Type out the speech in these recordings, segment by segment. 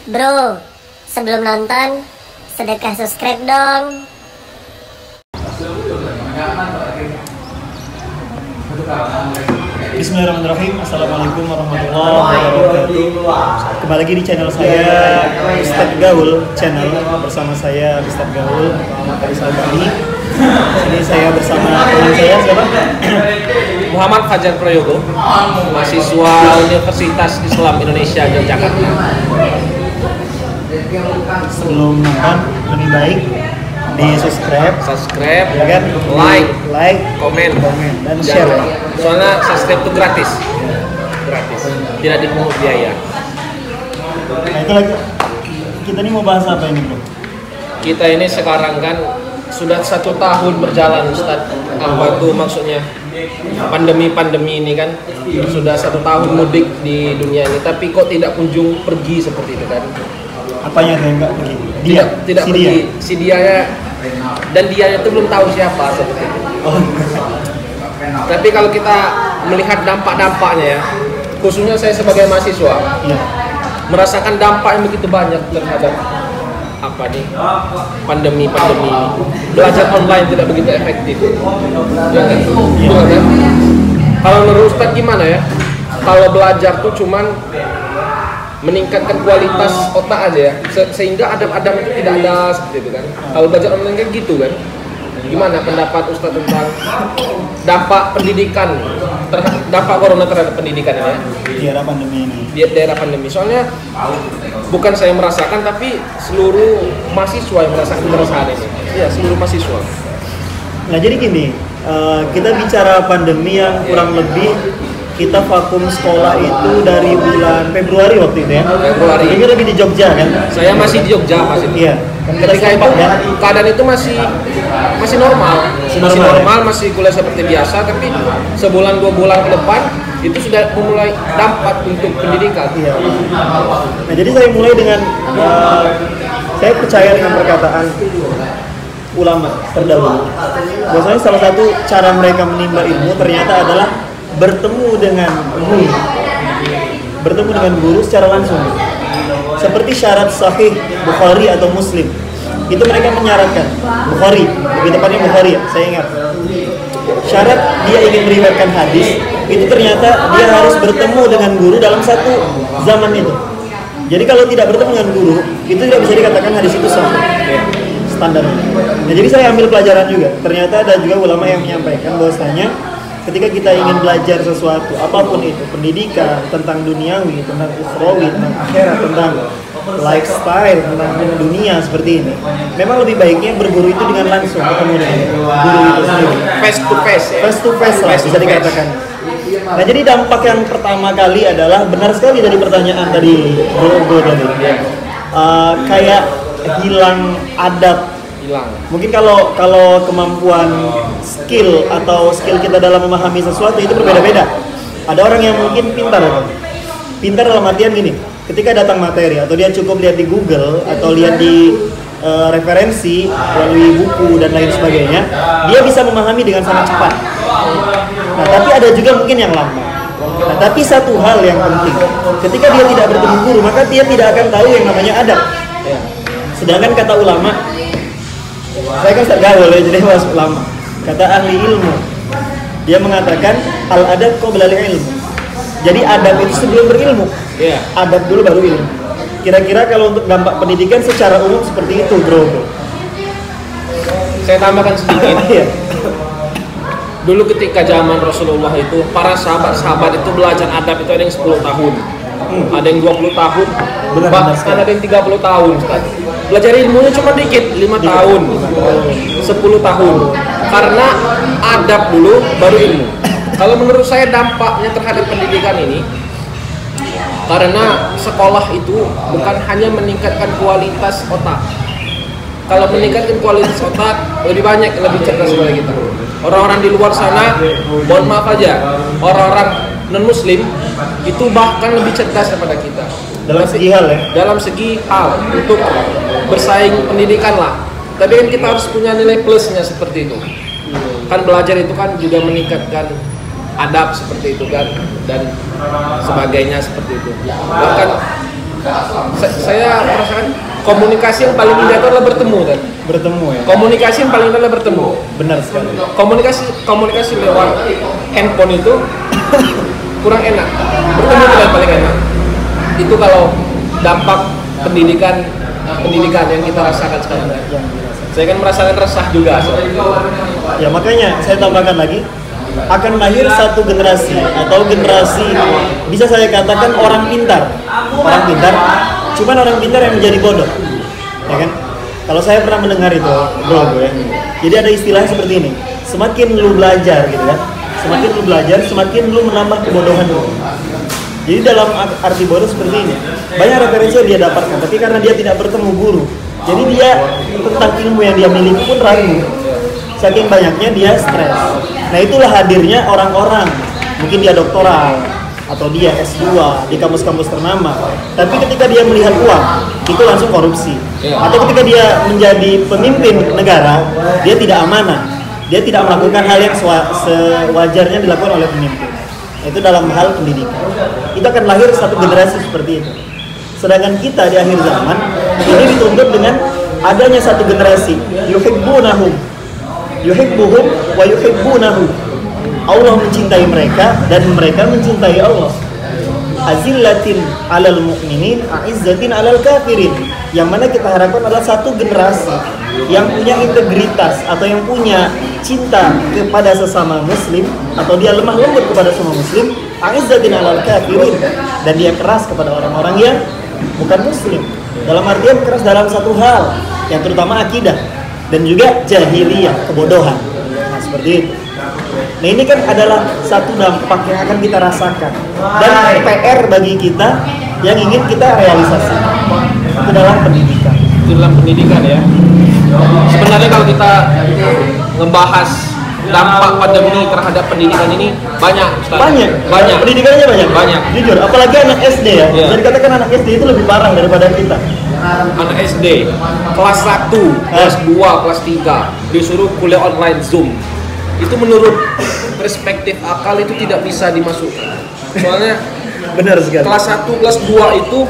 Bro, sebelum nonton, sedekah subscribe dong. Bismillahirrahmanirrahim. Assalamualaikum warahmatullahi wabarakatuh. Kembali lagi di channel saya, Ustadz Gaul Channel. Bersama saya Ustadz Gaul Muhammad Faisal Bali. Ini saya bersama teman saya siapa? Muhammad Fajar Prayogo, mahasiswa Universitas Islam Indonesia Yogyakarta. Sebelum nonton, lebih baik di subscribe, Subscribe, ya kan? like, komen, dan share. Soalnya subscribe itu gratis, tidak dipungut biaya. Nah itu lagi, kita ini mau bahas apa ini bro? Kita ini sekarang kan sudah 1 tahun berjalan, Ustaz. Apa itu maksudnya? Pandemi ini kan sudah 1 tahun mudik di dunia ini, tapi kok tidak kunjung pergi seperti itu kan? Apanya yang enggak pergi? Tidak si pergi. dia. Si dianya dan dianya itu belum tahu siapa seperti itu. Oh. Tapi kalau kita melihat dampak-dampaknya ya, khususnya saya sebagai mahasiswa, Iya. merasakan dampak yang begitu banyak terhadap pandemi ini. Belajar online tidak begitu efektif. Ya kan? Betul kan? Kalau menurut Ustadz gimana ya? Kalau belajar tuh cuman meningkatkan kualitas otak aja ya, sehingga adab-adab itu tidak ada seperti itu kan. Kalau belajar online kan gitu kan. Gimana pendapat Ustadz tentang dampak pendidikan, dampak corona terhadap pendidikan ini ya? Di era pandemi ini. Di daerah pandemi. Soalnya bukan saya merasakan, tapi seluruh mahasiswa yang merasakan keresahan ini. Iya, seluruh mahasiswa. Nah jadi gini, kita bicara pandemi yang kurang lebih kita vakum sekolah itu dari bulan Februari waktu itu ya. Februari. Ini lagi di Jogja kan? Saya masih di Jogja pas itu. Iya. Kan Ketika itu ya. keadaan itu masih normal, masih kuliah seperti biasa. Tapi sebulan 2 bulan ke depan itu sudah memulai dampak untuk pendidikan. Iya. Nah jadi saya mulai dengan saya percaya dengan perkataan ulama terdahulu. Biasanya salah satu cara mereka menimba ilmu ternyata adalah bertemu dengan guru secara langsung. Seperti syarat sahih Bukhari atau Muslim, itu mereka menyarankan Bukhari, lebih tepatnya Bukhari ya, saya ingat. Syarat dia ingin meriwayatkan hadis itu ternyata dia harus bertemu dengan guru dalam satu zaman itu. Jadi kalau tidak bertemu dengan guru, itu tidak bisa dikatakan hadis itu sahih. Standarnya. Nah, jadi saya ambil pelajaran juga. Ternyata ada juga ulama yang menyampaikan bahwasanya ketika kita ingin belajar sesuatu, apapun itu, pendidikan, tentang duniawi, tentang ukhrawi, tentang akhirat, tentang lifestyle, tentang dunia seperti ini, memang lebih baiknya berguru itu dengan langsung ketemu dengan guru itu sendiri. Face to face Lah, bisa dikatakan. Nah jadi dampak yang pertama kali adalah benar sekali dari pertanyaan dari Bro tadi. Kayak hilang adab. Mungkin kalau kemampuan skill kita dalam memahami sesuatu itu berbeda-beda. Ada orang yang mungkin pintar dalam artian gini, ketika datang materi atau dia cukup lihat di Google atau lihat di referensi melalui buku dan lain sebagainya, dia bisa memahami dengan sangat cepat. Nah tapi ada juga mungkin yang lambat. Nah tapi satu hal yang penting, ketika dia tidak bertemu guru, maka dia tidak akan tahu yang namanya adab. Sedangkan kata ulama, saya kan Ustadz Gaul ya, jadi mas ulama. Kata ahli ilmu, dia mengatakan al-adab qabla al-ilmu. Jadi adab itu sebelum berilmu. Adab dulu baru ilmu. Kira-kira kalau untuk dampak pendidikan secara umum seperti itu, bro. Saya tambahkan sedikit. Dulu ketika zaman Rasulullah itu, para sahabat itu belajar adab itu ada yang 10 tahun, ada yang 20 tahun, bahkan ada yang 30 tahun. Belajar ilmunya cuma dikit, 5 tahun, 10 tahun. Karena adab dulu baru ilmu. Kalau menurut saya dampaknya terhadap pendidikan ini, karena sekolah itu bukan hanya meningkatkan kualitas otak. Kalau meningkatkan kualitas otak, lebih cerdas daripada kita. Orang-orang di luar sana, mohon maaf aja, orang-orang non-muslim itu bahkan lebih cerdas daripada kita. Dalam segi hal ya? Dalam segi hal, untuk bersaing pendidikan lah. Tapi kan kita harus punya nilai plusnya seperti itu. Kan belajar itu kan juga meningkatkan adab seperti itu kan, dan sebagainya seperti itu. Bahkan Saya merasakan komunikasi yang paling indah itu adalah bertemu kan. Bertemu ya. Komunikasi yang paling indah adalah bertemu. Benar sekali. Komunikasi lewat handphone itu kurang enak. Bertemu itu yang paling enak. Itu kalau dampak pendidikan yang kita rasakan sekarang. Saya kan merasakan resah juga. Ya makanya saya tambahkan lagi, akan lahir satu generasi atau generasi bisa saya katakan orang pintar, cuman orang pintar yang menjadi bodoh, ya kan? Kalau saya pernah mendengar itu, bro ya. Jadi ada istilah seperti ini, semakin lu belajar gitu kan, semakin lu menambah kebodohan lu. Jadi dalam arti bodoh seperti ini, banyak referensi yang dia dapatkan, tapi karena dia tidak bertemu guru, jadi dia tentang ilmu yang dia miliki pun ragu. Saking banyaknya dia stres. Nah itulah hadirnya orang-orang, mungkin dia doktoral atau dia S2 di kampus-kampus ternama, tapi ketika dia melihat uang, itu langsung korupsi. Atau ketika dia menjadi pemimpin negara, dia tidak amanah, dia tidak melakukan hal yang sewajarnya dilakukan oleh pemimpin. Itu dalam hal pendidikan. Itu akan lahir satu generasi seperti itu. Sedangkan kita di akhir zaman ini dituntut dengan adanya satu generasi yuhibbuhum wa yuhibbunahu. Allah mencintai mereka dan mereka mencintai Allah. Azillatin 'alal mu'minin, a'izzatin 'alal kafirin. Yang mana kita harapkan adalah satu generasi yang punya integritas atau yang punya cinta kepada sesama muslim, atau dia lemah lembut kepada sesama muslim, a'izzatin 'alal kafirin, dan dia keras kepada orang-orang yang bukan muslim. Dalam artian keras dalam satu hal, yang terutama akidah dan juga jahiliyah, kebodohan. Nah, seperti itu. Nah, ini kan adalah satu dampak yang akan kita rasakan dan PR bagi kita yang ingin kita realisasi. Itu dalam pendidikan. Ya. Sebenarnya kalau kita ngebahas dampak pandemi terhadap pendidikan ini banyak. Pendidikannya banyak. Jujur, apalagi anak SD ya. Jadi katakan anak SD itu lebih parah daripada kita. Anak SD kelas 1, kelas 2, kelas 3 disuruh kuliah online Zoom. Itu menurut perspektif akal itu tidak bisa dimasukkan. Soalnya benar sekali. Kelas 1, kelas 2 itu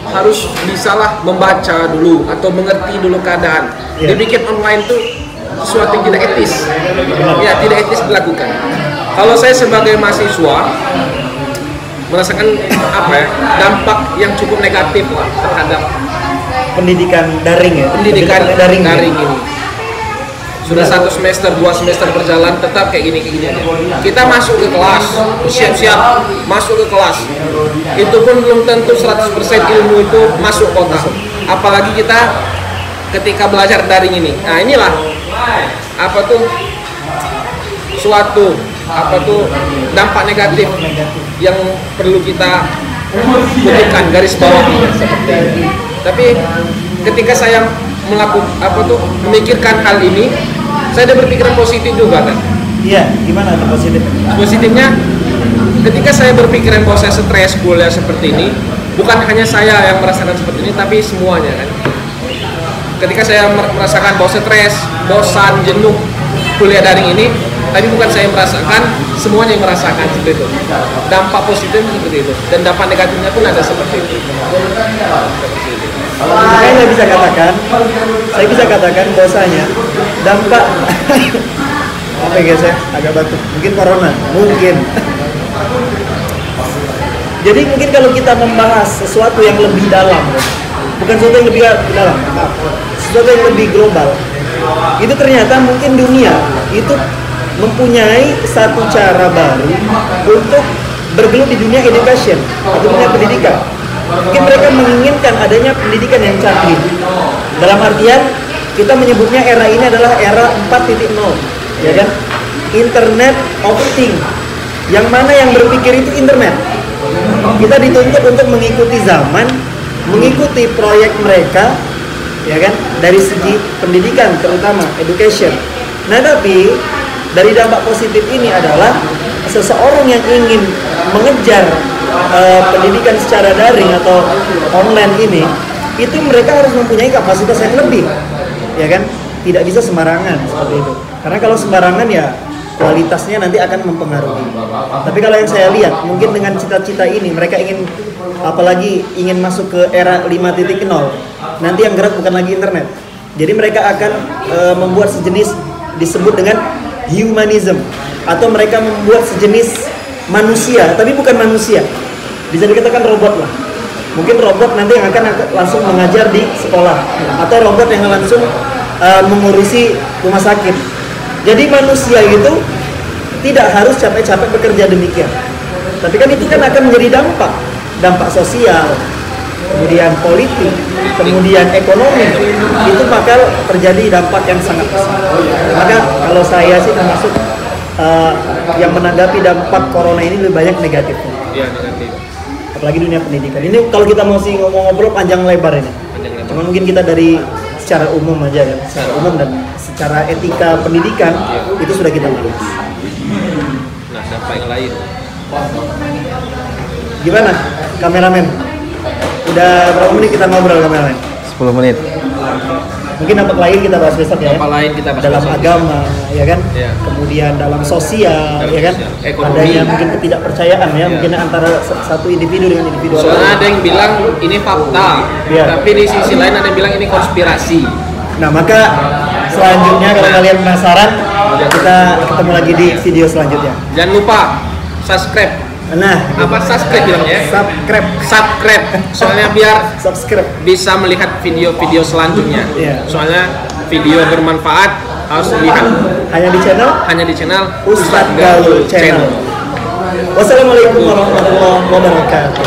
harus bisalah membaca dulu atau mengerti dulu keadaan. Dibikin online tuh sesuatu yang tidak etis. Ya, tidak etis dilakukan. Kalau saya sebagai mahasiswa merasakan dampak yang cukup negatif lah terhadap pendidikan daring ya. Pendidikan daring ini. Sudah 1 semester, 2 semester berjalan tetap kayak gini aja. Kita masuk ke kelas, siap-siap masuk ke kelas. Itu pun belum tentu 100% ilmu itu masuk kotak. Apalagi kita ketika belajar daring ini. Nah, inilah suatu dampak negatif yang perlu kita berikan garis bawahi seperti ini. Tapi ketika saya memikirkan hal ini, saya ada berpikiran positif juga kan. Iya, gimana tuh positifnya? Positifnya, ketika saya berpikiran bahwa saya stres kuliah seperti ini, bukan hanya saya yang merasakan seperti ini, tapi semuanya kan. Ketika saya merasakan bahwa stres, bosan, jenuh kuliah daring ini, tapi bukan saya yang merasakan, semuanya yang merasakan seperti itu. Dampak positifnya seperti itu, dan dampak negatifnya pun ada seperti itu. Saya bisa katakan bahwasanya dampak apa ya guys ya, agak batuk, mungkin corona, mungkin. Jadi mungkin kalau kita membahas sesuatu yang lebih dalam, bukan sesuatu yang lebih dalam, sesuatu yang lebih global, itu ternyata mungkin dunia itu mempunyai satu cara baru untuk bergelut di dunia education atau dunia pendidikan. Mungkin mereka menginginkan adanya pendidikan yang canggih. Dalam artian kita menyebutnya era ini adalah era 4.0, ya kan? Internet of Things. Yang mana yang berpikir itu internet. Kita dituntut untuk mengikuti zaman, mengikuti proyek mereka, ya kan? Dari segi pendidikan terutama education. Nah, tapi dari dampak positif ini adalah seseorang yang ingin mengejar pendidikan secara daring atau online ini, itu mereka harus mempunyai kapasitas yang lebih, ya kan? Tidak bisa sembarangan seperti itu. Karena kalau sembarangan ya kualitasnya nanti akan mempengaruhi. Tapi kalau yang saya lihat, mungkin dengan cita-cita ini mereka ingin apalagi ingin masuk ke era 5.0, nanti yang gerak bukan lagi internet. Jadi mereka akan membuat sejenis disebut dengan humanism, atau mereka membuat sejenis manusia tapi bukan manusia, bisa dikatakan robot lah. Mungkin robot nanti yang akan langsung mengajar di sekolah, atau robot yang langsung mengurusi rumah sakit. Jadi manusia itu tidak harus capek-capek bekerja demikian. Tapi kan itu kan akan menjadi dampak sosial, kemudian politik, kemudian ekonomi. Itu bakal terjadi dampak yang sangat besar. Maka kalau saya sih termasuk yang menanggapi dampak corona ini lebih banyak negatifnya. Iya, negatif. Apalagi dunia pendidikan. Ini kalau kita masih ngomong-ngobrol panjang lebar ini. Cuma mungkin kita dari secara umum aja ya, secara umum dan secara etika pendidikan itu sudah kita bahas. Nah, dampak yang lain. Gimana, kameramen? Udah berapa menit kita ngobrol, kameramen? 10 menit. Mungkin dampak lain kita bahas besok ya. Dampak lain kita bahas dalam besok. agama, ya kan? Ya. Kemudian dalam sosial, Dalam ya kan? sosial. Ekonomi. Adanya mungkin ketidakpercayaan ya, mungkin antara satu individu dengan individu lain. Soalnya ada yang bilang ini fakta, Iya. tapi di sisi lain ada yang bilang ini konspirasi. Nah, maka selanjutnya kalau kalian penasaran, kita ketemu lagi di video selanjutnya. Jangan lupa subscribe. Nah, Apa subscribe bilangnya? Subscribe. Soalnya biar subscribe. bisa melihat video-video selanjutnya. Iya. Soalnya video bermanfaat harus dilihat Hanya di channel hanya di channel Ustadz Gaul Channel. Wassalamualaikum warahmatullahi wabarakatuh.